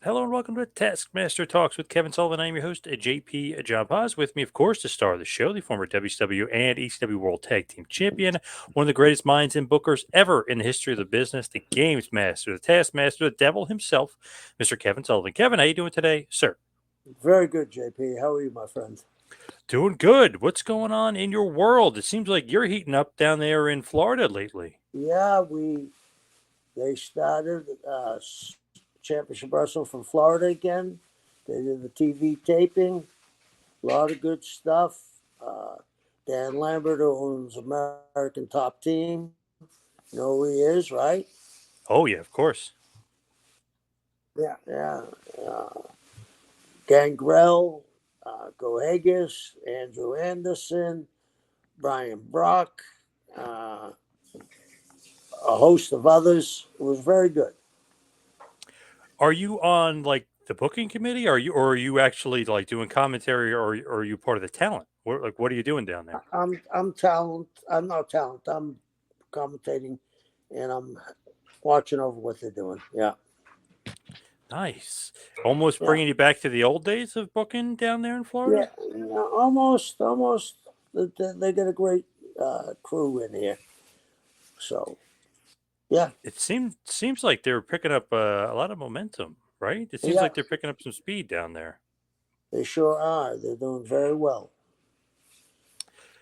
Hello and welcome to Taskmaster Talks with Kevin Sullivan. I'm your host, JP John Paz. With me, of course, the star of the show, the former WCW and ECW World Tag Team Champion, one of the greatest minds and bookers ever in the history of the business, the Games Master, the Taskmaster, the Devil himself, Mr. Kevin Sullivan. Kevin, how you doing today, sir? Very good, JP. How are you, my friend? Doing good. What's going on in your world? It seems like you're heating up down there in Florida lately. Yeah, they started Championship Wrestling from Florida again. They did the TV taping. A lot of good stuff. Uh, Dan Lambert owns American Top Team. You know who he is, right? Oh, yeah, of course. Yeah, yeah. Uh, Gangrel, Goegas, Andrew Anderson, Brian Brock, uh, a host of others. It was very good. Are you on like the booking committee? Or are you actually like doing commentary, or are you part of the talent? What are you doing down there? I'm talent. I'm not talent. I'm commentating, and I'm watching over what they're doing. Yeah, Nice. Almost yeah, bringing you back to the old days of booking down there in yeah. Florida? Almost. They got a great crew in here. So yeah, It seems like they're picking up a lot of momentum, right? It seems yeah. like they're picking up some speed down there. They sure are. They're doing very well.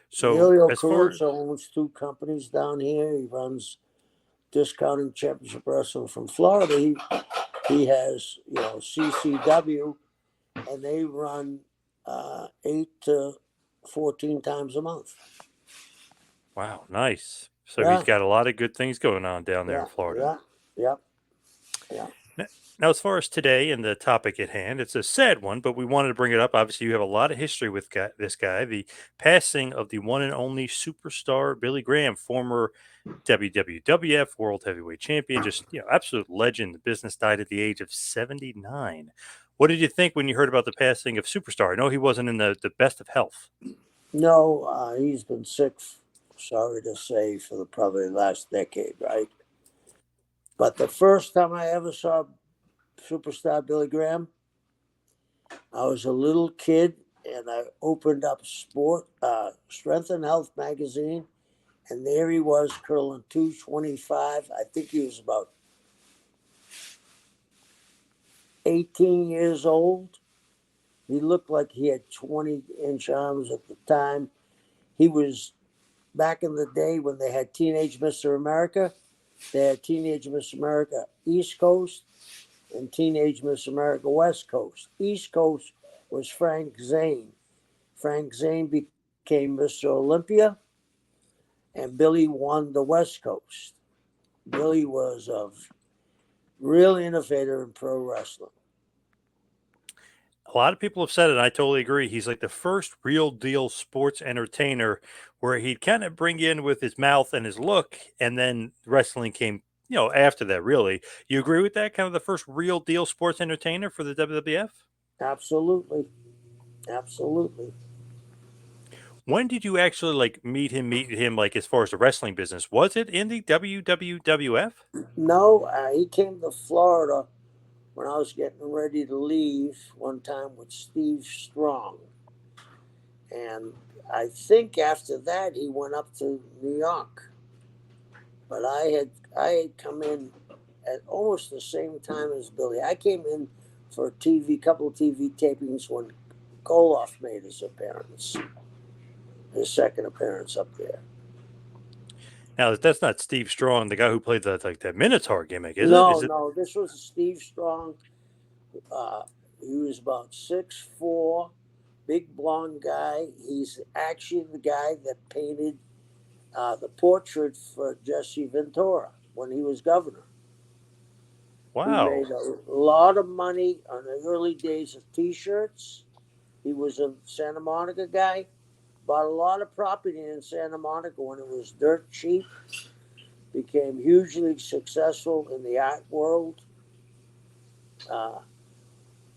So Emilio as far as Caruso owns two companies down here. He runs Discounting Championship Wrestling from Florida. He has CCW, and they run 8 to 14 times a month. wow, nice. So he's Yeah, got a lot of good things going on down there in yeah, Florida. yeah, yeah, yeah. N- Now, as far as today and the topic at hand, it's a sad one, but we wanted to bring it up. Obviously, you have a lot of history with this guy, the passing of the one and only superstar Billy Graham, former WWWF World Heavyweight Champion, just absolute legend. The business died at the age of 79. What did you think when you heard about the passing of Superstar? I know he wasn't in the best of health. No, he's been sick. Sorry to say, for the probably last decade, right? But the first time I ever saw superstar Billy Graham, I was a little kid, and I opened up Strength and Health magazine, and there he was curling 225. I think he was about 18 years old. He looked like he had 20-inch arms at the time. He was back in the day when they had Teenage Mr. America. They had Teenage Mr. America East Coast and Teenage Mr. America West Coast. East Coast was Frank Zane. Frank Zane became Mr. Olympia, and Billy won the West Coast. Billy was a real innovator in pro wrestling. A lot of people have said it, and I totally agree. He's like the first real deal sports entertainer where he'd kind of bring you in with his mouth and his look, and then wrestling came, after that, really. You agree with that? Kind of the first real deal sports entertainer for the WWF? Absolutely. Absolutely. When did you actually like meet him like as far as the wrestling business? Was it in the WWWF? No, he came to Florida when I was getting ready to leave one time with Steve Strong. And I think after that he went up to New York. But I had come in at almost the same time as Billy. I came in for a couple of TV tapings when Koloff made his appearance, his second appearance up there. Now that's not Steve Strong, the guy who played the like that Minotaur gimmick, is it? No, Is it? no, this was Steve Strong. Uh, he was about 6'4", big blonde guy. He's actually the guy that painted the portrait for Jesse Ventura when he was governor. He Wow. made a lot of money on the early days of T-shirts. He was a Santa Monica guy. Bought a lot of property in Santa Monica when it was dirt cheap. Became hugely successful in the art world. Uh,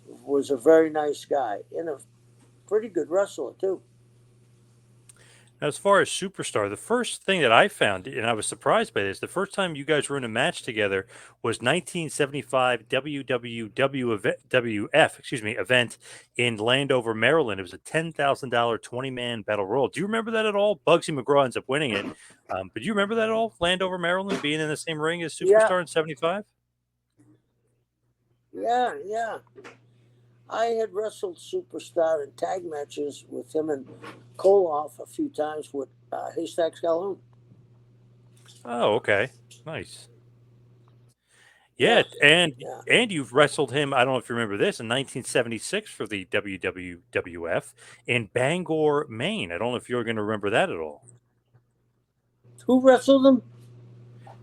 was a very nice guy and a pretty good wrestler too. Now, as far as Superstar, the first thing that I found, and I was surprised by this, the first time you guys were in a match together was 1975 WWWF, event in Landover, Maryland. It was a $10,000 20-man battle royal. Do you remember that at all? Bugsy McGraw ends up winning it. But do you remember that at all? Landover, Maryland, being in the same ring as Yeah, Superstar in 75? yeah. I had wrestled Superstar in tag matches with him and Koloff a few times with Haystack Calhoun. Oh, okay. Nice. Yeah, Yeah, and yeah. you've wrestled him, I don't know if you remember this, in 1976 for the WWWF in Bangor, Maine. I don't know if you're going to remember that at all. Who wrestled him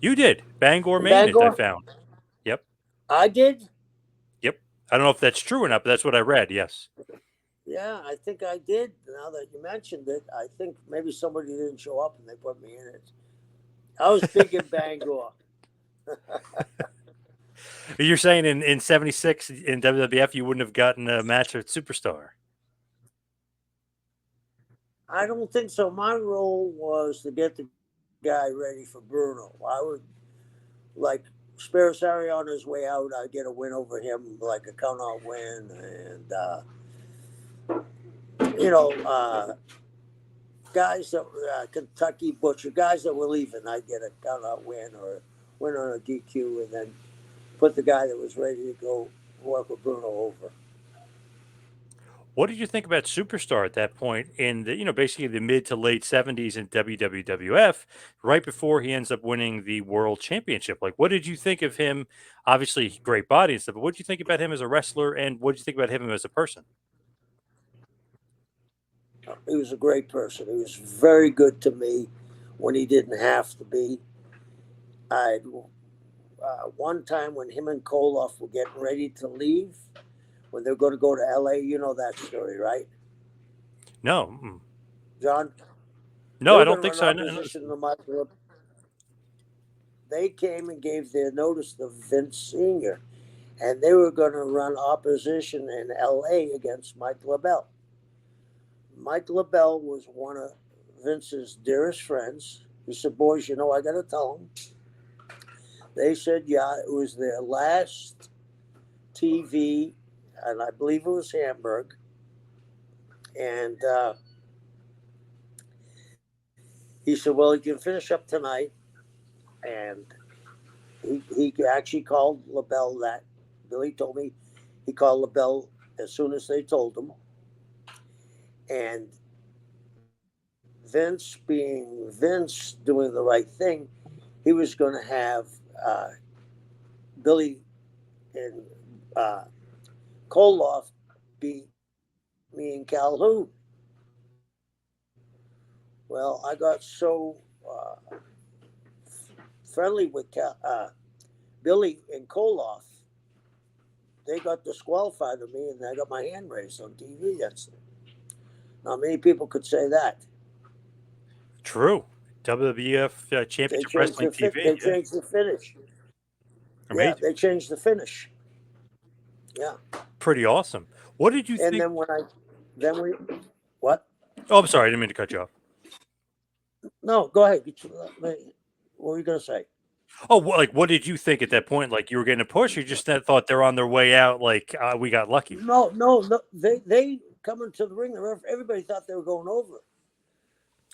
You did. Bangor, in Maine, it I Bangor? found. Yep. I did. Yep. I don't know if that's true or not, but that's what I read. Yes. Yeah, I think I did. Now that you mentioned it, I think maybe somebody didn't show up and they put me in it. I was big in Bangor. You're saying in 76 in WWF you wouldn't have gotten a match with Superstar. I don't think so. My role was to get the guy ready for Bruno. I would like Sparisari on his way out. I'd get a win over him, like a count out win, and you know, guys that were Kentucky Butcher, guys that were leaving, I'd get a count out win or win on a DQ, and then put the guy that was ready to go work with Bruno over. What did you think about Superstar at that point in the, basically the mid to late 70s in WWWF, right before he ends up winning the world championship? Like, what did you think of him? Obviously, great body and stuff, but what did you think about him as a wrestler and what did you think about him as a person? He was a great person. He was very good to me when he didn't have to be. I one time when him and Koloff were getting ready to leave, when they're going to go to LA, you know that story, right, No. Mm. John? They No, I were going don't to think run so. I noticed. opposition to Michael. They came and gave their notice to Vince Sr., and they were going to run opposition in LA against Mike LaBelle. Mike LaBelle was one of Vince's dearest friends. He said, "Boys, I got to tell them." They said, "Yeah, it was their last TV, and I believe it was Hamburg." And he said, "Well, you can finish up tonight." And he actually called LaBelle that. Billy told me he called LaBelle as soon as they told him. And Vince, being Vince, doing the right thing, he was going to have Billy and Koloff beat me and Calhoun. Well, I got so friendly with Billy and Koloff, they got disqualified of me, and I got my hand raised on TV. That's not many people could say that. True. WWF They Championship changed Wrestling the TV. they Yeah. changed the finish. Yeah, Amazing. they changed the finish. Yeah, Pretty awesome. What did you and think? then then we, what? Oh, I'm sorry. I didn't mean to cut you off. No, go ahead. What were you gonna say? Oh, like what did you think at that point? Like you were getting a push, or you just thought they're on their way out? Like we got lucky. No. They coming to the ring. Everybody thought they were going over.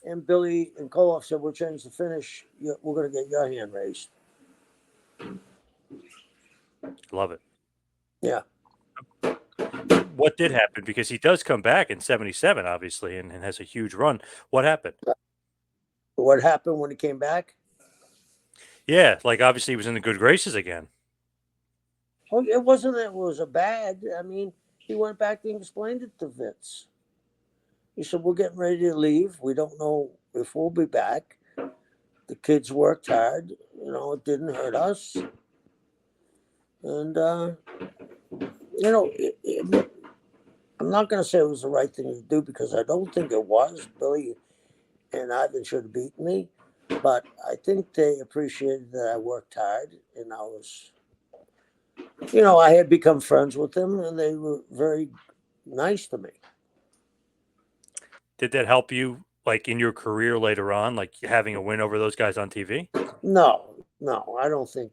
And Billy and Koloff said, "We'll change the finish. We're going to get your hand raised." Love it. Yeah. What did happen? Because he does come back in 77, obviously, and has a huge run. What happened? What happened when he came back? Yeah, like obviously he was in the good graces again. Oh, it wasn't that it was a bad. I mean, he went back and explained it to Vince. He said, "We're getting ready to leave. We don't know if we'll be back. The kids worked hard. It didn't hurt us. And, I'm not going to say it was the right thing to do because I don't think it was. Billy and Ivan should have beaten me. But I think they appreciated that I worked hard and I had become friends with them and they were very nice to me." Did that help you like in your career later on, like having a win over those guys on TV? No, I don't think.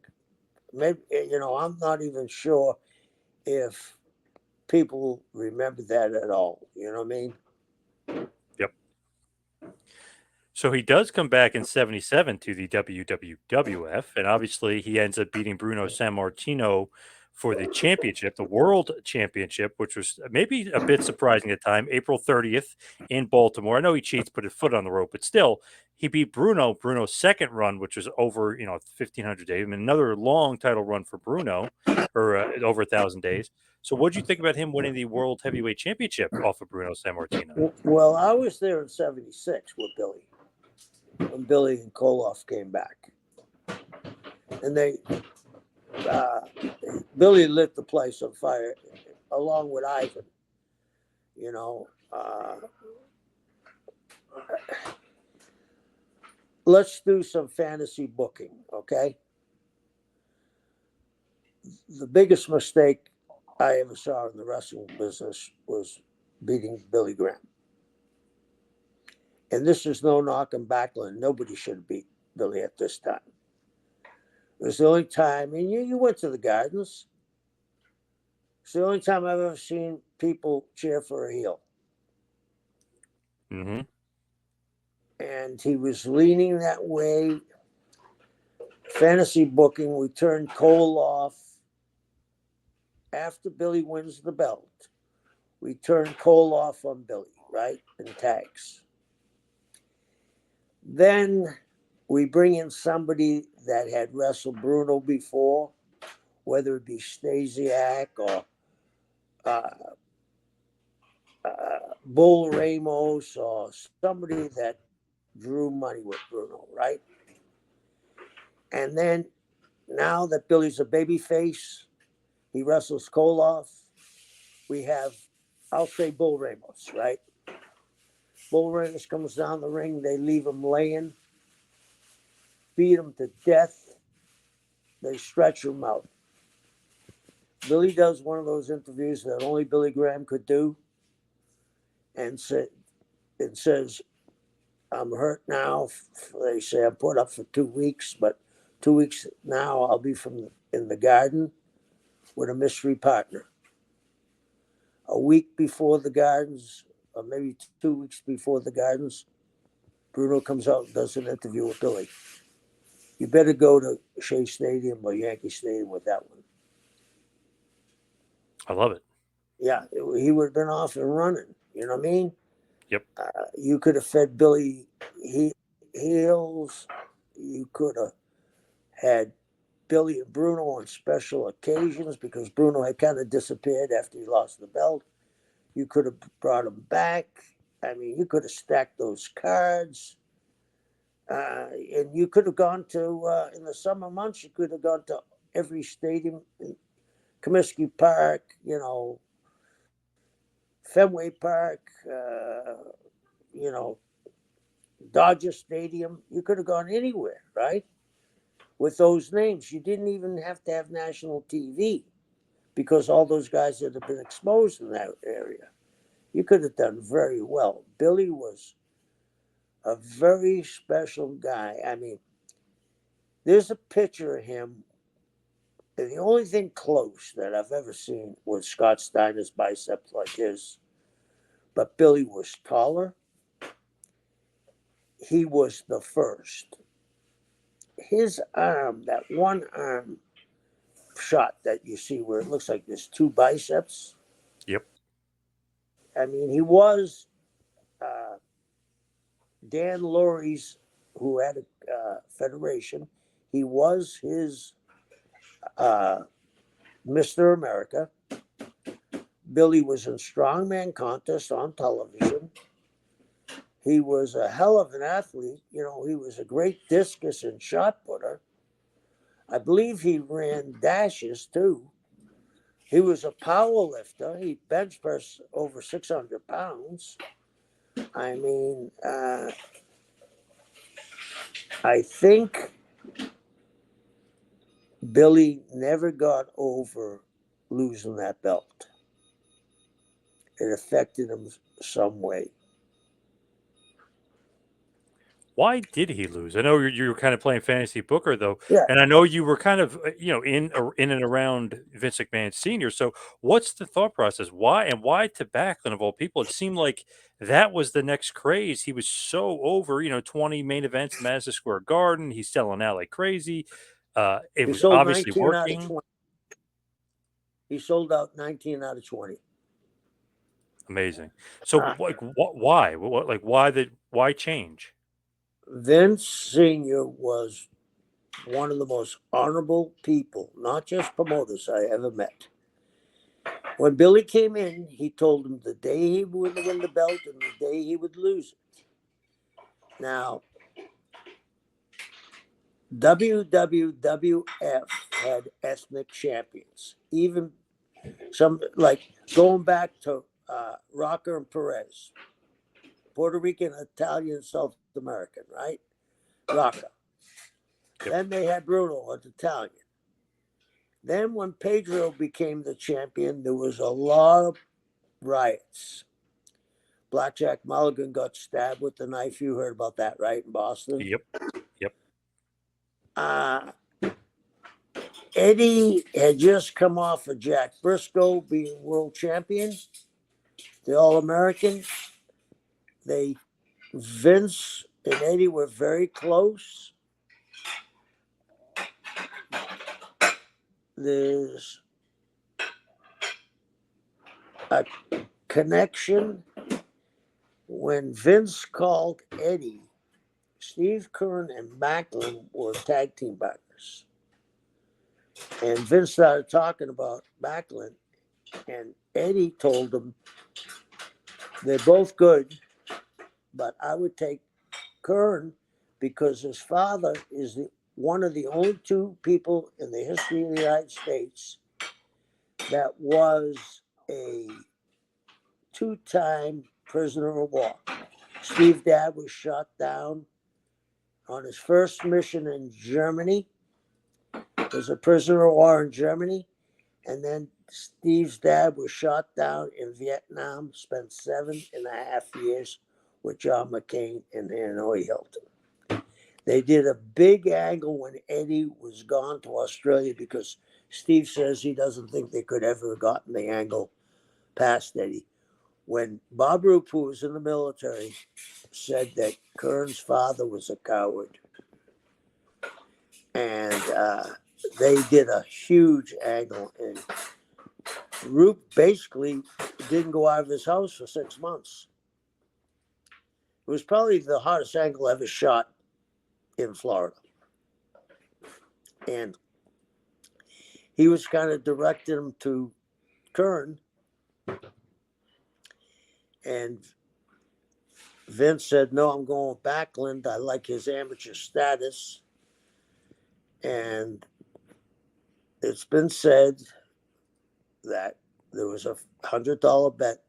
Maybe I'm not even sure if people remember that at all. You know what I mean? Yep. So he does come back in '77 to the WWWF, and obviously he ends up beating Bruno Sammartino for the championship, the World Championship, which was maybe a bit surprising at the time. April 30th in Baltimore. I know he cheats, put his foot on the rope, but still, he beat Bruno. Bruno's second run, which was over 1,500 days, and another long title run for Bruno, or over 1,000 days. So, what did you think about him winning the World Heavyweight Championship off of Bruno Sammartino? Well, I was there in '76 with Billy when Billy and Koloff came back, and uh, Billy lit the place on fire along with Ivan. You know, let's do some fantasy booking, okay? The biggest mistake I ever saw in the wrestling business was beating Billy Graham. And this is no knock on Backlund. Nobody should have beat Billy at this time. It was the only time, and you went to the Gardens. It's the only time I've ever seen people cheer for a heel. Mm-hmm. And he was leaning that way. Fantasy booking, we turned Cole off after Billy wins the belt. We turn Cole off on Billy, right? In tags. Then we bring in somebody that had wrestled Bruno before, whether it be Stasiak or Bull Ramos or somebody that drew money with Bruno, right? And then now that Billy's a baby face, he wrestles Koloff. We have, I'll say Bull Ramos, right? Bull Ramos comes down the ring. They leave him laying, beat him to death. They stretch him out. Billy does one of those interviews that only Billy Graham could do, and says, "I'm hurt now." They say I'm put up for 2 weeks, but 2 weeks now I'll be in the Garden with a mystery partner. A week before the Gardens, or maybe 2 weeks before the Gardens, Bruno comes out and does an interview with Billy. You better go to Shea Stadium or Yankee Stadium with that one. I love it. Yeah, he would have been off and running. You know what I mean? Yep. You could have fed Billy heels. You could have had Billy and Bruno on special occasions because Bruno had kind of disappeared after he lost the belt. You could have brought him back. I mean, you could have stacked those cards. And you could have gone to, in the summer months, you could have gone to every stadium in Comiskey Park, Fenway Park, Dodger Stadium. You could have gone anywhere, right? With those names. You didn't even have to have national TV because all those guys that have been exposed in that area. You could have done very well. Billy was a very special guy. I mean, there's a picture of him. And the only thing close that I've ever seen was Scott Steiner's biceps like his. But Billy was taller. He was the first. His arm, that one arm shot that you see where it looks like there's two biceps. Yep. I mean, he was Dan Laurie's, who had a federation. He was his Mr. America. Billy was in strongman contest on television. He was a hell of an athlete. He was a great discus and shot putter. I believe he ran dashes too. He was a power lifter. He bench pressed over 600 pounds. I mean, I think Billy never got over losing that belt. It affected him some way. Why did he lose? I know you were kind of playing fantasy booker though, Yeah, and I know you were kind of in and around Vince McMahon Senior. So what's the thought process? Why to Backlund of all people? It seemed like that was the next craze. He was so over, 20 main events, Madison Square Garden. He's selling out like crazy. It he was sold obviously 19 out of working. 20. He sold out 19 out of 20. Amazing. So Uh, like why? Why change? Vince Sr. was one of the most honorable people, not just promoters, I ever met. When Billy came in, he told him the day he would win the belt and the day he would lose it. Now, WWWF had ethnic champions, even some like going back to Rocker and Perez, Puerto Rican, Italian, South American, right? Rocker. Yep. Then they had Bruno, an Italian. Then when Pedro became the champion, there was a lot of riots. Blackjack Mulligan got stabbed with the knife. You heard about that, right, in Boston? Yep. Yep. Uh, Eddie had just come off of Jack Briscoe being world champion, the All American. They Vince and Eddie were very close. There's a connection when Vince called Eddie. Steve Kern and Backlund were tag team partners. And Vince started talking about Backlund, and Eddie told him they're both good, but I would take Kern because his father is one of the only two people in the history of the United States that was a two-time prisoner of war. Steve's dad was shot down on his first mission in Germany. He was a prisoner of war in Germany. And then Steve's dad was shot down in Vietnam, spent 7.5 years with John McCain and Hanoi Hilton. They did a big angle when Eddie was gone to Australia because Steve says he doesn't think they could ever have gotten the angle past Eddie. When Bob Roop, who was in the military, said that Kern's father was a coward, and they did a huge angle, and Roop basically didn't go out of his house for 6 months. It was probably the hardest angle ever shot in Florida. And he was kind of directing him to Kern. And Vince said, no, I'm going with Backlund. I like his amateur status. And it's been said that there was a $100 bet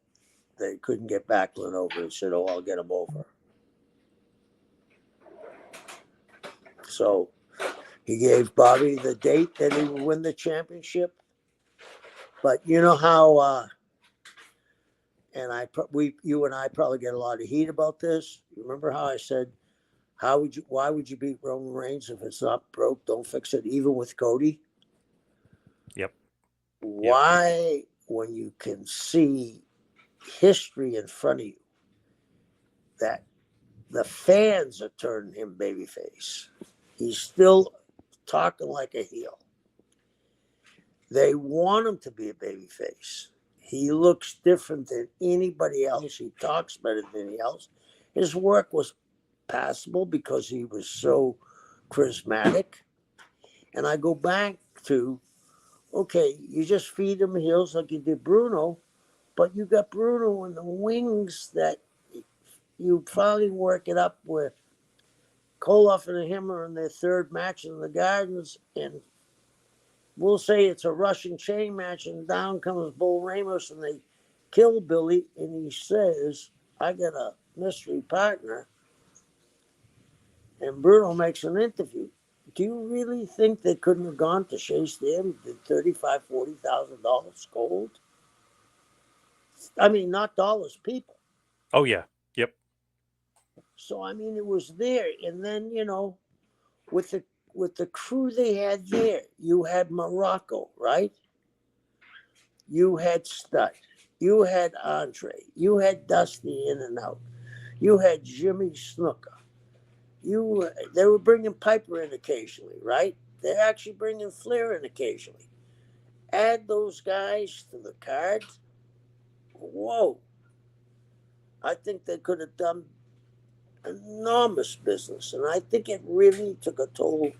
they couldn't get Backlund over. He said, oh, I'll get him over. So he gave Bobby the date that he would win the championship. But you know how, and you and I probably get a lot of heat about this. You remember how I said, why would you beat Roman Reigns if it's not broke? Don't fix it. Even with Cody. Yep. Yep. Why, when you can see history in front of you, that the fans are turning him babyface, he's still talking like a heel. They want him to be a babyface. He looks different than anybody else. He talks better than anybody else. His work was passable because he was so charismatic. And I go back to, okay, you just feed him heels like you did Bruno, but you got Bruno in the wings that you finally work it up with Koloff and him are in their third match in the Gardens, and we'll say it's a Russian chain match, and down comes Bull Ramos, and they kill Billy, and he says, I got a mystery partner, and Bruno makes an interview. Do you really think they couldn't have gone to Shea Stam and did $35,000, $40,000 gold? I mean, not dollars, people. Oh yeah. Yep. So I mean, it was there, and then with the crew they had there, you had Morocco, right? You had Stud, you had Andre, you had Dusty in and out, you had Jimmy Snuka. They were bringing Piper in occasionally, right? They're actually bringing Flair in occasionally. Add those guys to the card. Whoa! I think they could have done enormous business, and I think it really took a toll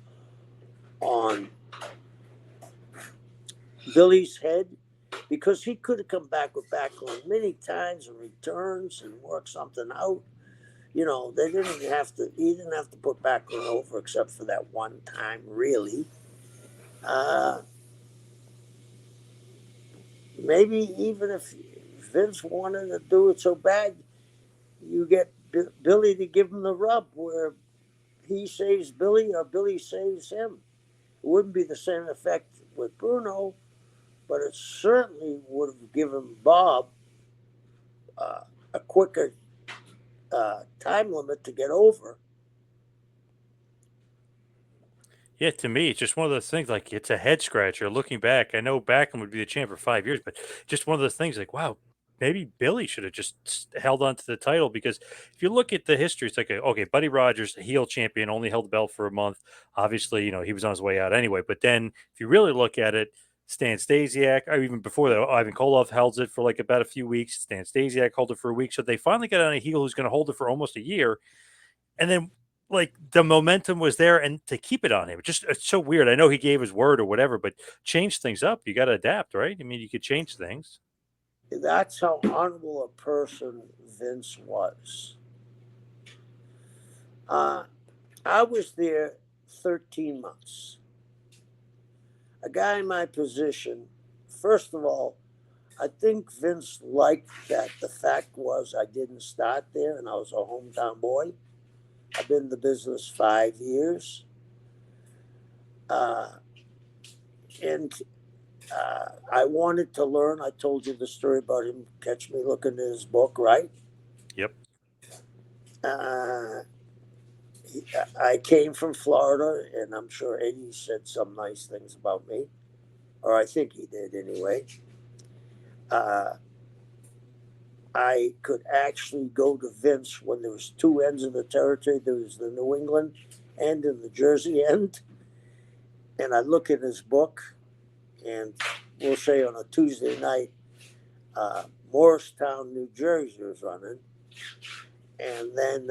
on Billy's head because he could have come back with Backlund many times and returns and worked something out. They didn't have to. He didn't have to put Backlund over except for that one time, really. Uh, Maybe even if Vince wanted to do it so bad, you get Billy to give him the rub where he saves Billy or Billy saves him. It wouldn't be the same effect with Bruno, but it certainly would have given Bob a quicker time limit to get over. Yeah, to me, it's just one of those things. Like it's a head scratcher. Looking back, I know Backlund would be the champ for 5 years, but just one of those things. Like, wow, maybe Billy should have just held on to the title because if you look at the history, it's like okay, Buddy Rogers, heel champion, only held the belt for a month. Obviously, he was on his way out anyway. But then, if you really look at it, Stan Stasiak, or even before that, Ivan Koloff held it for like about a few weeks. Stan Stasiak held it for a week. So they finally got on a heel who's going to hold it for almost a year. And then like the momentum was there and to keep it on him. Just it's so weird. I know he gave his word or whatever, but change things up. You got to adapt, right? I mean, you could change things. That's how honorable a person Vince was. Uh, I was there 13 months. A guy in my position, first of all, I think Vince liked that the fact was I didn't start there and I was a hometown boy. I've been in the business 5 years. Uh, and I wanted to learn. I told you the story about him, catch me looking at his book, right? Yep. Uh, I came from Florida, and I'm sure Eddie said some nice things about me, or I think he did anyway. Uh, I could actually go to Vince when there was two ends of the territory. There was the New England end and the Jersey end, and I look in his book, and we'll say on a Tuesday night, Morristown, New Jersey was running, and then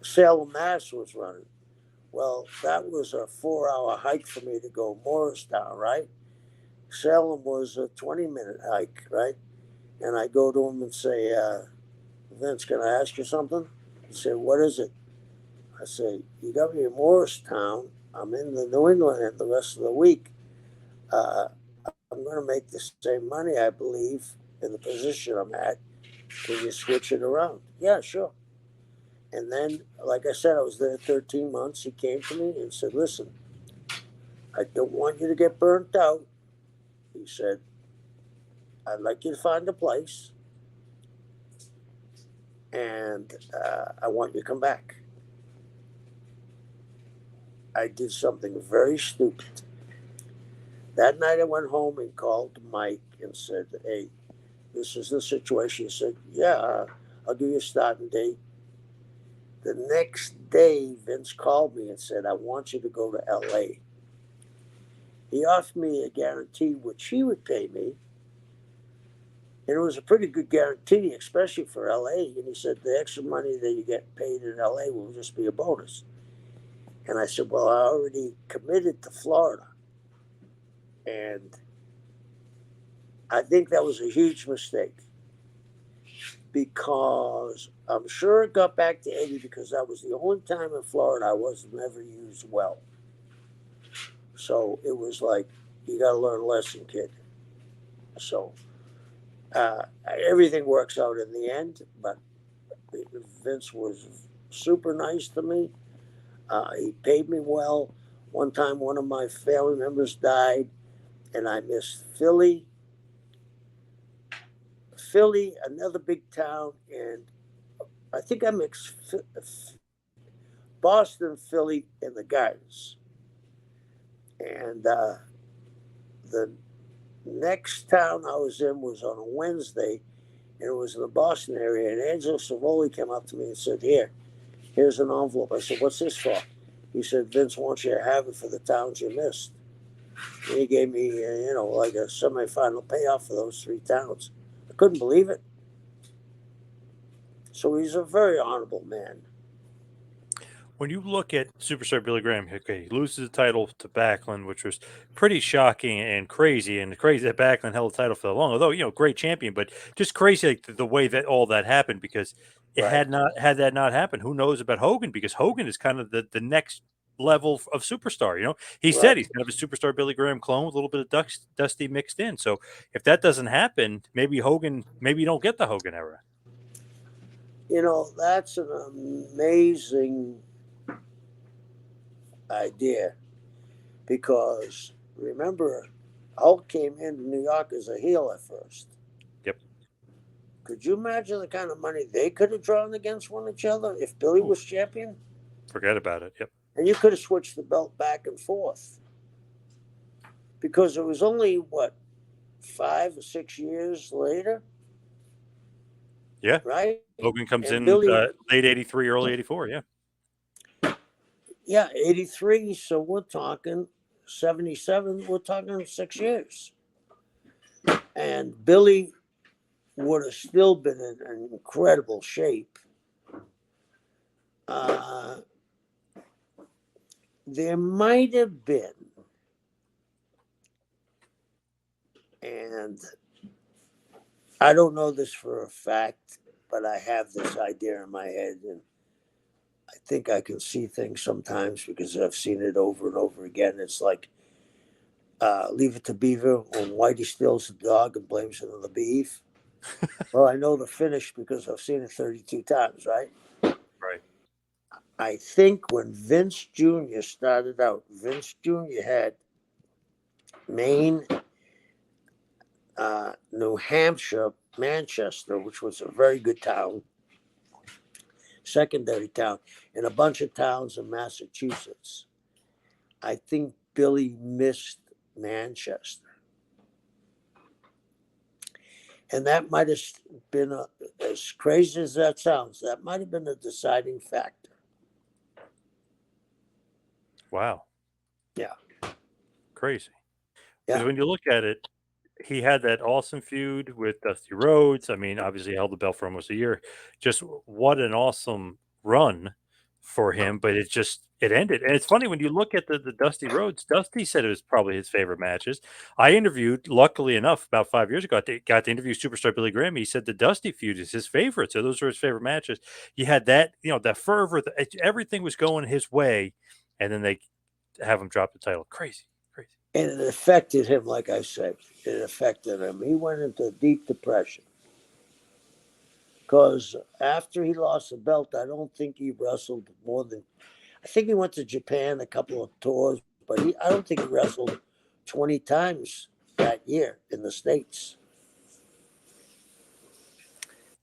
Salem, Mass was running. Well, that was a 4 hour hike for me to go Morristown, right? Salem was a 20-minute hike, right? And I go to him and say, Vince, can I ask you something? He said, what is it? I say, you got me in Morristown. I'm in the New England end the rest of the week. I'm going to make the same money, I believe, in the position I'm at. Can you switch it around? Yeah, sure. And then, like I said, I was there 13 months. He came to me and said, listen, I don't want you to get burnt out. He said, I'd like you to find a place and I want you to come back. I did something very stupid. That night I went home and called Mike and said, hey, this is the situation. He said, yeah, I'll give you a starting date. The next day, Vince called me and said, I want you to go to LA. He offered me a guarantee, which he would pay me. And it was a pretty good guarantee, especially for LA. And he said, the extra money that you get paid in LA will just be a bonus. And I said, well, I already committed to Florida. And I think that was a huge mistake because I'm sure it got back to Eddie because that was the only time in Florida I was never used well. So it was like, you got to learn a lesson, kid. So everything works out in the end, but Vince was super nice to me. He paid me well. One time, one of my family members died, and I missed Philly. Philly, another big town, and I think I mixed Boston, Philly, and the Gardens. And the next town I was in was on a Wednesday, and it was in the Boston area. And Angelo Savoli came up to me and said, here's an envelope. I said, what's this for? He said, Vince wants you to have it for the towns you missed. And he gave me, like a semifinal payoff for those 3 towns. I couldn't believe it. So he's a very honorable man. When you look at Superstar Billy Graham, okay, he loses the title to Backlund, which was pretty shocking and crazy that Backlund held the title for that long. Although great champion, but just crazy like the way that all that happened because it Right. had that not happened, who knows about Hogan? Because Hogan is kind of the next level of superstar. He said Right. he's kind of a Superstar Billy Graham clone with a little bit of Dusty mixed in. So if that doesn't happen, maybe you don't get the Hogan era. That's an amazing idea because remember, Hulk came into New York as a heel at first. Yep. Could you imagine the kind of money they could have drawn against one each other if Billy was champion? Forget about it. Yep. And you could have switched the belt back and forth because it was only, 5 or 6 years later? Yeah. Right? Hogan comes And in Billy, late 83, early 84. Yeah. yeah, 83. So we're talking 77. We're talking 6 years. And Billy would have still been in incredible shape. There might have been, and I don't know this for a fact, but I have this idea in my head, and I think I can see things sometimes because I've seen it over and over again. It's like Leave It to Beaver when Whitey steals the dog and blames it on the beef. Well, I know the finish because I've seen it 32 times, right? Right. I think when Vince Jr. started out, Vince Jr. had Maine, New Hampshire, Manchester, which was a very good town, secondary town, and a bunch of towns in Massachusetts. I think Billy missed Manchester. And that might have been, as crazy as that sounds, that might have been a deciding factor. Wow. Yeah. Crazy. Because Yeah. when you look at it, he had that awesome feud with Dusty Rhodes. I mean, obviously, he held the belt for almost a year. Just what an awesome run for him, but it ended. And it's funny when you look at the Dusty Rhodes, Dusty said it was probably his favorite matches. I interviewed, luckily enough, about 5 years ago, got to interview Superstar Billy Graham. He said the Dusty feud is his favorite. So those were his favorite matches. You had that, that fervor, everything was going his way. And then they have him drop the title. Crazy. And it affected him, like I said. It affected him. He went into a deep depression. Because after he lost the belt, I don't think he wrestled more than, I think he went to Japan a couple of tours, but I don't think he wrestled 20 times that year in the States.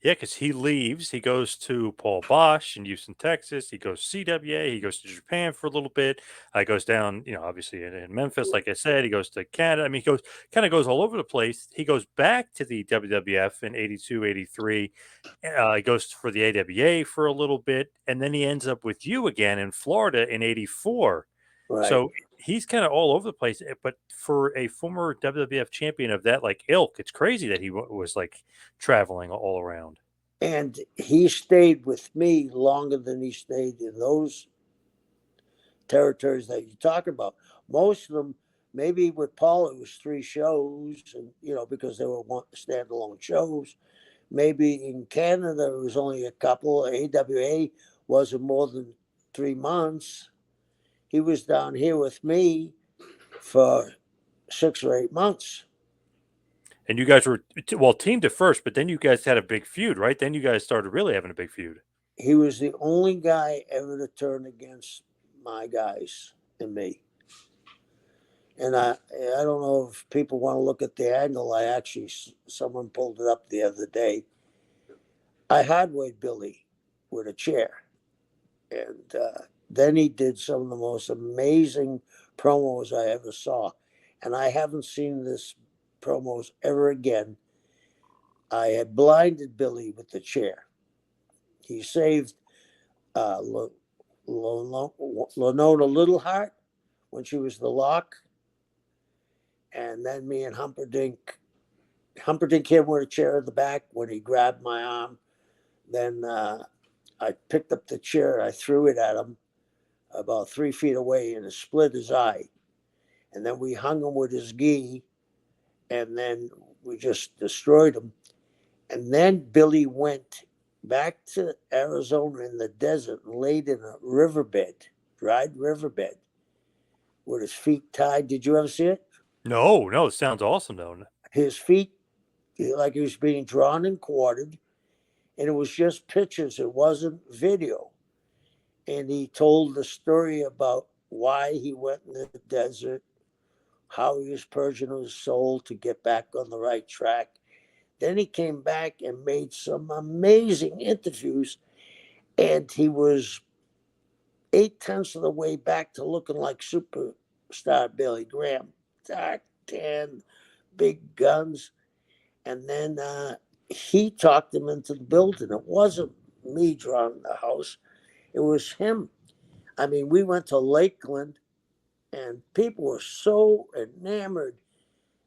Yeah, because he leaves. He goes to Paul Bosch in Houston, Texas. He goes CWA. He goes to Japan for a little bit. He goes down, obviously in Memphis, like I said. He goes to Canada. I mean, he goes all over the place. He goes back to the WWF in 82, 83. He goes for the AWA for a little bit. And then he ends up with you again in Florida in 84. Right. So he's kind of all over the place. But for a former WWF champion of that like ilk, it's crazy that he was like traveling all around. And he stayed with me longer than he stayed in those territories that you talk about. Most of them, maybe with Paul, it was 3 shows, and because they were standalone shows. Maybe in Canada, it was only a couple. AWA wasn't more than 3 months. He was down here with me for 6 or 8 months. And you guys were, teamed at first, but then you guys had a big feud, right? Then you guys started really having a big feud. He was the only guy ever to turn against my guys and me. And I don't know if people want to look at the angle. Someone pulled it up the other day. I hardwayed Billy with a chair. And then he did some of the most amazing promos I ever saw. And I haven't seen this promos ever again. I had blinded Billy with the chair. He saved uh, Lenona Littleheart when she was the Lock. And then me and Humperdinck hit him with a chair in the back when he grabbed my arm. Then I picked up the chair, I threw it at him about 3 feet away, and it split his eye. And then we hung him with his gi, and then we just destroyed him. And then Billy went back to Arizona in the desert and laid in a riverbed, dried riverbed, with his feet tied. Did you ever see it? No, no, it sounds awesome though. His feet, like he was being drawn and quartered, and it was just pictures, it wasn't video. And he told the story about why he went in the desert, how he was purging his soul to get back on the right track. Then he came back and made some amazing interviews, and he was 8/10 of the way back to looking like superstar Billy Graham. Dark tan, big guns. And then he talked him into the building. It wasn't me drawing the house, it was him. I mean, we went to Lakeland, and people were so enamored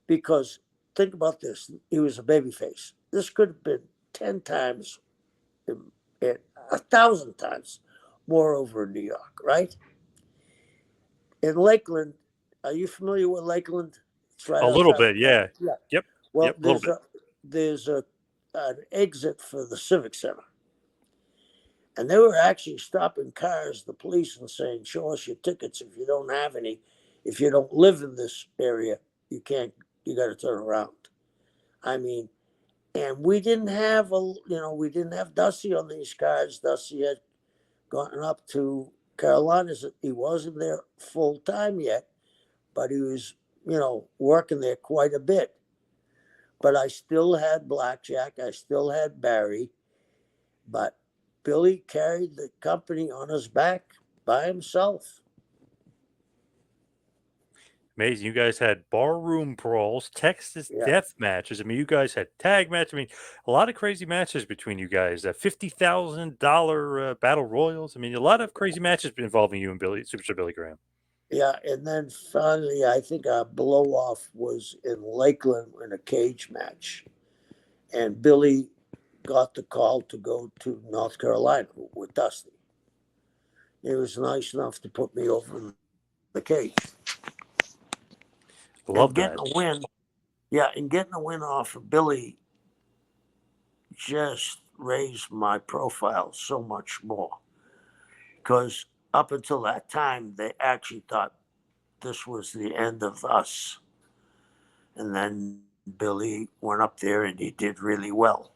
because think about this: he was a babyface. This could have been 10 times, and 1,000 times more over in New York, right? In Lakeland, are you familiar with Lakeland? It's right A little outside bit, of Dallas. yeah. Yeah. Yep, Well, yep, a little bit. there's a an exit for the Civic Center, and they were actually stopping cars, the police, and saying, "Show us your tickets if you don't have any. If you don't live in this area, you can't. You got to turn around." I mean, and we didn't have we didn't have Dusty on these cars. Dusty had gone up to Carolina. He wasn't there full time yet, but he was working there quite a bit. But I still had Blackjack. I still had Barry. But Billy carried the company on his back by himself. Amazing. You guys had barroom brawls, Texas Yeah. death matches. I mean, you guys had tag matches. I mean, a lot of crazy matches between you guys. $50,000 battle royals. I mean, a lot of crazy matches involving you and Billy, Superstar Billy Graham. Yeah. And then finally, I think our blow off was in Lakeland in a cage match. And Billy got the call to go to North Carolina with Dusty. He was nice enough to put me over in the cage. I And love getting that. a win, yeah, and getting a win off of Billy just raised my profile so much more. Because up until that time, they actually thought this was the end of us. And then Billy went up there and he did really well.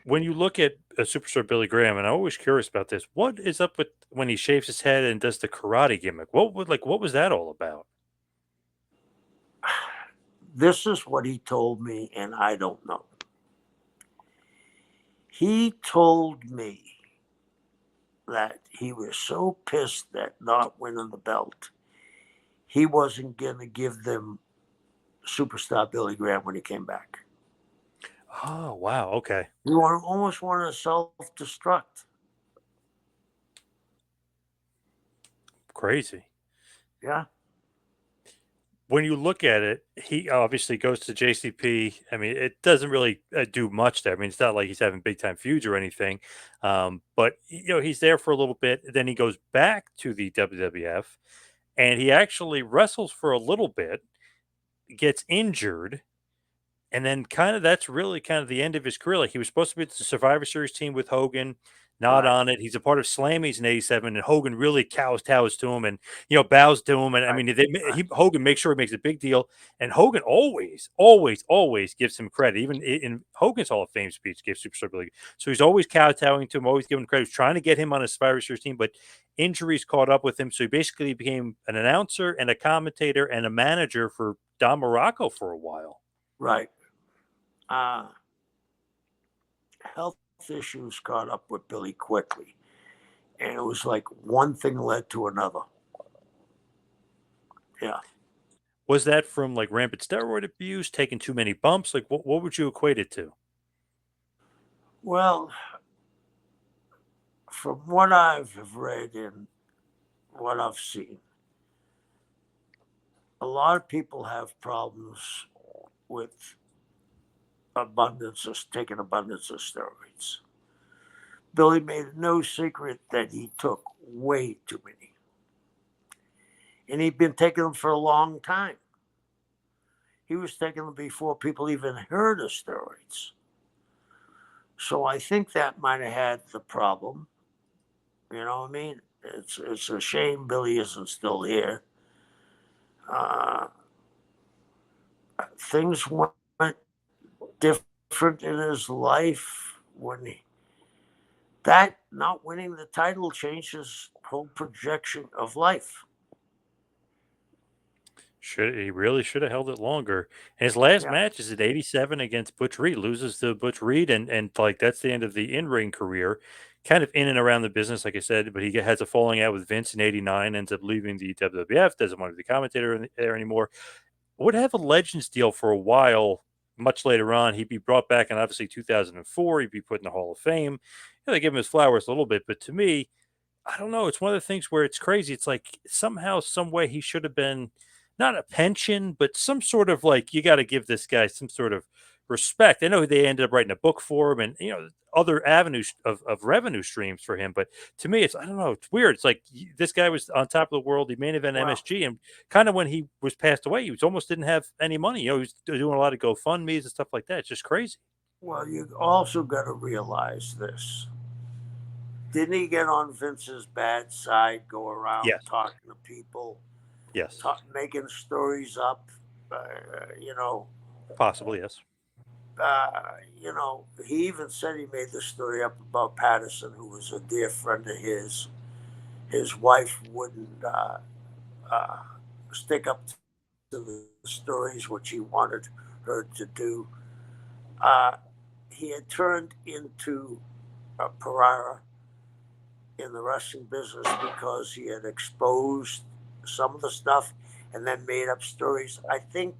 When you look at Superstar Billy Graham, and I'm always curious about this, what is up with when he shaves his head and does the karate gimmick? What was that all about? This is what he told me, and I don't know. He told me that he was so pissed at not winning the belt, he wasn't going to give them Superstar Billy Graham when he came back. Oh, wow. Okay. He almost wanted to self destruct. Crazy. Yeah. When you look at it, he obviously goes to JCP. I mean, it doesn't really do much there. I mean, it's not like he's having big time feuds or anything. But he's there for a little bit. Then he goes back to the WWF, and he actually wrestles for a little bit, gets injured, and then kind of that's really kind of the end of his career. Like he was supposed to be at the Survivor Series team with Hogan, not Right. on it. He's a part of Slammy's in '87, and Hogan really tows to him and bows to him. And I Right. mean, Right. Hogan makes sure he makes a big deal, and Hogan always, always, always gives him credit. Even in Hogan's Hall of Fame speech, gave Superstar Billy. So he's always kowtowing to him, always giving him credit. He's trying to get him on a Survivor Series team, but injuries caught up with him. So he basically became an announcer and a commentator and a manager for Don Morocco for a while. Right. Uh, Health issues caught up with Billy quickly. And it was like one thing led to another. Yeah. Was that from like rampant steroid abuse, taking too many bumps? Like what would you equate it to? Well, from what I've read and what I've seen, a lot of people have problems with taking abundance of steroids. Billy made no secret that he took way too many. And he'd been taking them for a long time. He was taking them before people even heard of steroids. So I think that might have had the problem. You know what I mean? It's a shame Billy isn't still here. Uh, things went different in his life when that not winning the title changed his whole projection of life. He really should have held it longer. And his last Yeah. match is at 87 against Butch Reed, loses to Butch Reed, and like that's the end of the in ring career. Kind of in and around the business, like I said, but he has a falling out with Vince in '89, ends up leaving the WWF, doesn't want to be the commentator there anymore. Would have a Legends deal for a while. Much later on, he'd be brought back in obviously 2004. He'd be put in the Hall of Fame. They give him his flowers a little bit, but to me, I don't know. It's one of the things where it's crazy. It's like somehow, some way, he should have been not a pension, but some sort of like you got to give this guy some sort of respect. I know they ended up writing a book for him, and other avenues of revenue streams for him. But to me, it's I don't know. It's weird. It's like this guy was on top of the world. He main event Well, MSG, and kind of when he was passed away, he was almost didn't have any money. He was doing a lot of GoFundmes and stuff like that. It's just crazy. you also got to realize this. Didn't he get on Vince's bad side, go around Yes. talking to people, Yes. making stories up? Uh, you know, Possibly. Yes. he even said he made the story up about Patterson, who was a dear friend of his. His wife wouldn't uh, stick up to the stories which he wanted her to do. Uh, he had turned into a pariah in the wrestling business because he had exposed some of the stuff and then made up stories. I think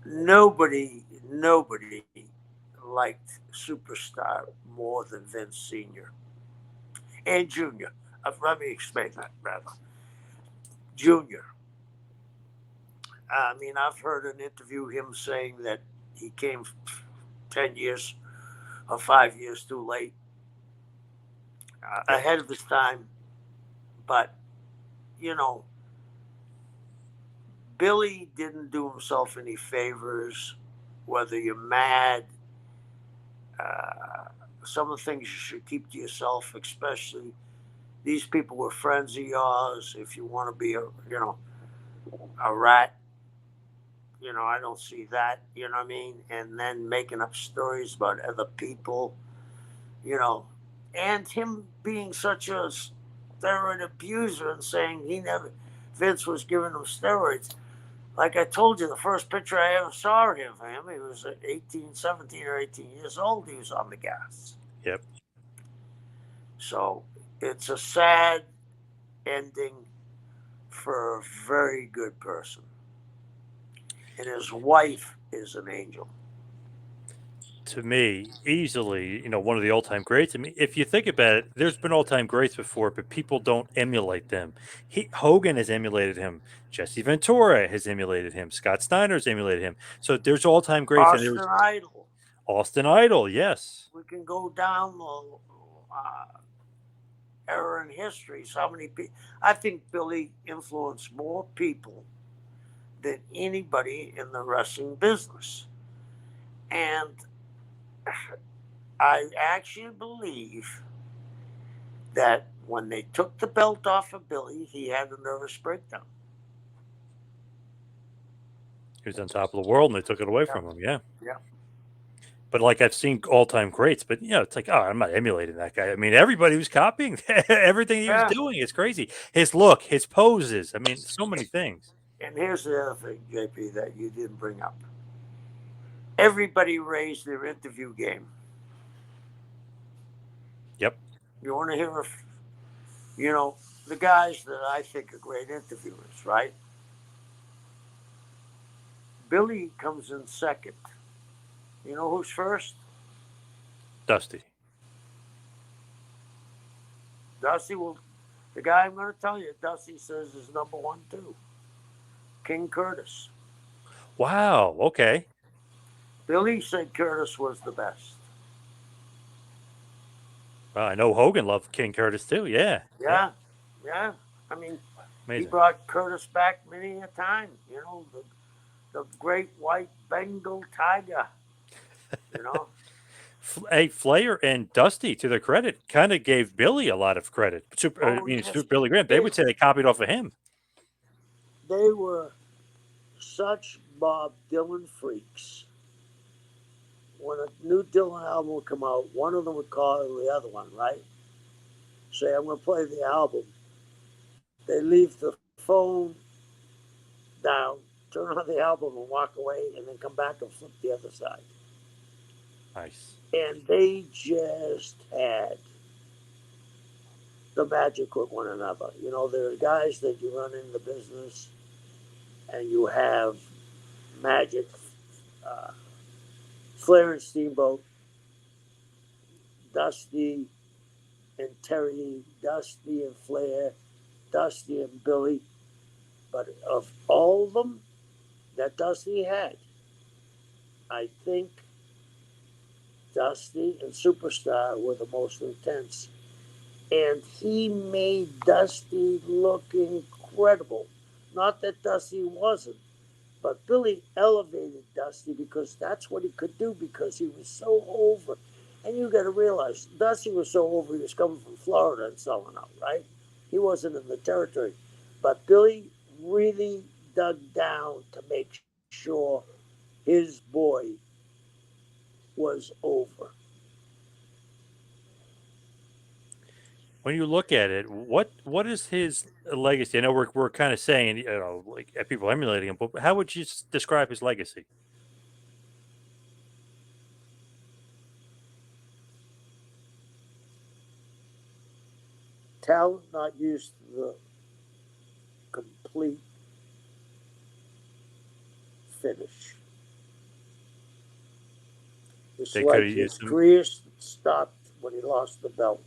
nobody liked Superstar more than Vince Sr. and Jr. Let me explain that rather. Jr. I mean, I've heard an interview him saying that he came 10 years or 5 years too late, Yep. ahead of his time. But, you know, Billy didn't do himself any favors, whether you're mad. Uh, some of the things you should keep to yourself, especially these people were friends of yours. If you want to be a rat, I don't see that. You know what I mean? And then making up stories about other people, you know, and him being such a steroid abuser and saying Vince was giving him steroids. Like I told you, the first picture I ever saw of him, he was 18, 17 or 18 years old. He was on the gas. Yep. So it's a sad ending for a very good person. And his wife is an angel. To me, easily, one of the all-time greats. I mean, if you think about it, there's been all-time greats before, but people don't emulate them. Hogan has emulated him. Jesse Ventura has emulated him. Scott Steiner's emulated him. So there's all-time greats, and Austin there's Idol. Austin Idol. Yes, We can go down the era in history. So many people. I think Billy influenced more people than anybody in the wrestling business. And I actually believe that when they took the belt off of Billy, he had a nervous breakdown. he was on top of the world, and they took it away Yeah, from him. Yeah. yeah, But like I've seen all-time greats, but it's like, oh, I'm not emulating that guy. I mean, everybody was copying everything he was yeah. doing. It's crazy. His look, his poses. I mean, so many things. And here's the other thing, JP, that you didn't bring up. Everybody raised their interview game. You want to hear, you know, the guys that I think are great interviewers, right? Billy comes in second. You know who's first? Dusty. Dusty will. The guy I'm going to tell you, Dusty says is number one too. King Curtis. Wow. Okay. Billy said Curtis was the best. Well, I know Hogan loved King Curtis too. Yeah. Yep. Yeah, yeah. I mean, he Amazing. brought Curtis back many a time. You know, the great white Bengal tiger. You know. Hey, Flair and Dusty, to their credit, kind of gave Billy a lot of credit. I Oh mean, yes, Billy Graham. They they would say they copied off of him. they were such Bob Dylan freaks. When a new Dylan album would come out, one of them would call the other one, right? Say, I'm going to play the album. They leave the phone down, turn on the album and walk away, and then come back and flip the other side. Nice. And they just had the magic with one another. You know, there are guys that you run in the business and you have magic. Uh, Flair and Steamboat, Dusty and Terry, Dusty and Flair, Dusty and Billy. But of all of them that Dusty had, I think Dusty and Superstar were the most intense. And he made Dusty look incredible. Not that Dusty wasn't, but Billy elevated Dusty because that's what he could do because he was so over. And you got to realize, Dusty was so over, he was coming from Florida and selling out, right? He wasn't in the territory. But Billy really dug down to make sure his boy was over. When you look at it, what is his legacy? I know we're kind of saying, like people emulating him, but how would you describe his legacy? Talent not used to the complete finish. It's They could like have his used him. career stopped when he lost the belt.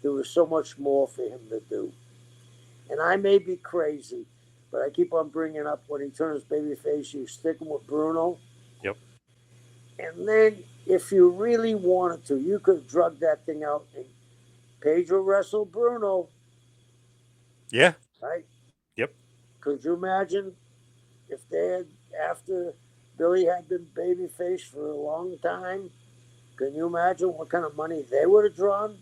There was so much more for him to do. And I may be crazy, but I keep on bringing up when he turns babyface, you stick him with Bruno. Yep. And then, if you really wanted to, you could drug that thing out and Pedro wrestled Bruno, Yeah. right? Yep. Could you imagine if they had, after Billy had been babyface for a long time, can you imagine what kind of money they would have drawn?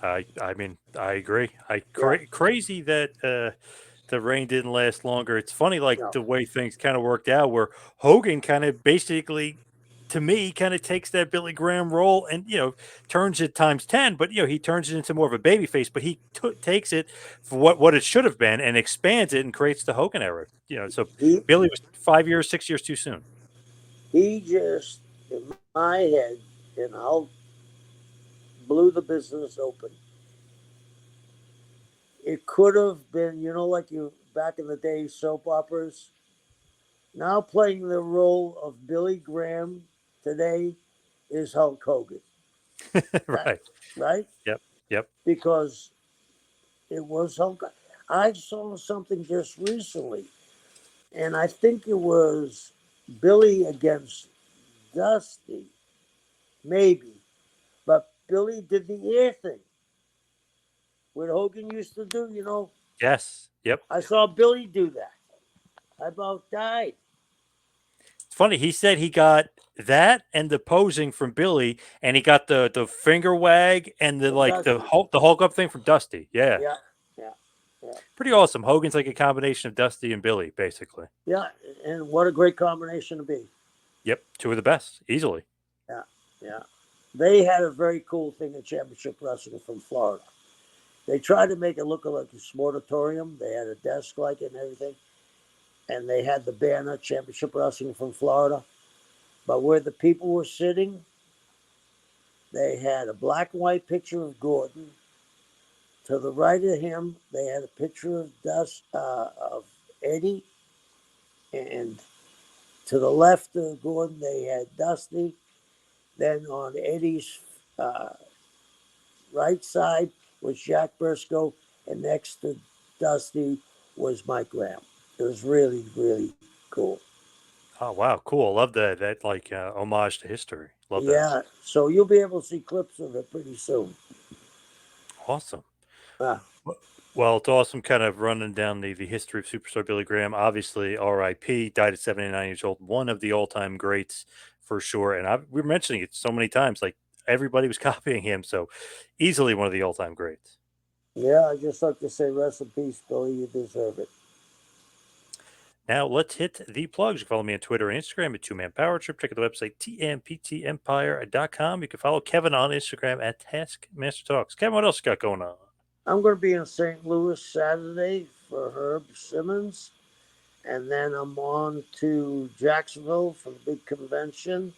I mean, I agree. Yeah, Crazy that the reign didn't last longer. It's funny, like no. the way things kind of worked out, where Hogan kind of basically, to me, kind of takes that Billy Graham role and turns it times 10. But he turns it into more of a baby face. But he takes it for what it should have been and expands it and creates the Hogan era. So He, Billy was 5 years, 6 years too soon. he just, in my head, and I'll blew the business open. It could have been, like you back in the day, soap operas. Now playing the role of Billy Graham today is Hulk Hogan. That Right. right? Yep. Yep. Because it was Hulk. I saw something just recently, and I think it was Billy against Dusty, maybe. But Billy did the ear thing. What Hogan used to do, Yes. Yep. I saw Billy do that. I about died. It's funny. He said he got that and the posing from Billy, and he got the finger wag and the From like Dusty. The Hulk up thing from Dusty. Yeah, Yeah, yeah, yeah, pretty awesome. Hogan's like a combination of Dusty and Billy, basically. yeah. And what a great combination to be. Yep, two of the best, easily. Yeah, yeah. They had a very cool thing at Championship Wrestling from Florida. They tried to make it look like a sportatorium. They had a desk like it and everything. And they had the banner, Championship Wrestling from Florida. But where the people were sitting, they had a black and white picture of Gordon. To the right of him, they had a picture of Eddie, and to the left of Gordon, they had Dusty. Then on Eddie's uh, right side was Jack Briscoe, and next to Dusty was Mike Graham. It was really, really cool. Oh wow, cool. Love that like homage to history. Love that. Yeah, so you'll be able to see clips of it pretty soon. Awesome. Uh, Well, it's awesome kind of running down the history of Superstar Billy Graham. Obviously, RIP, died at 79 years old, one of the all-time greats for sure. And we're mentioning it so many times, like everybody was copying him. So easily one of the all-time greats. yeah, I just like to say rest in peace, Billy. You deserve it. Now let's hit the plugs. You can follow me on Twitter and Instagram at Two Man Power Trip. Check out the website, tmptempire.com. You can follow Kevin on Instagram at Taskmaster Talks. Kevin, what else you got going on? I'm going to be in St. Louis Saturday for Herb Simmons, and then I'm on to Jacksonville for the big convention,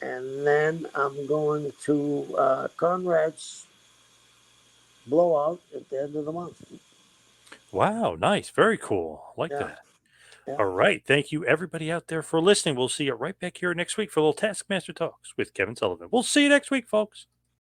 and then I'm going to Conrad's blowout at the end of the month. Wow, nice. Very cool. I like Yeah, that. yeah. All right. Thank you, everybody out there, for listening. We'll see you right back here next week for a little Taskmaster Talks with Kevin Sullivan. We'll see you next week, folks.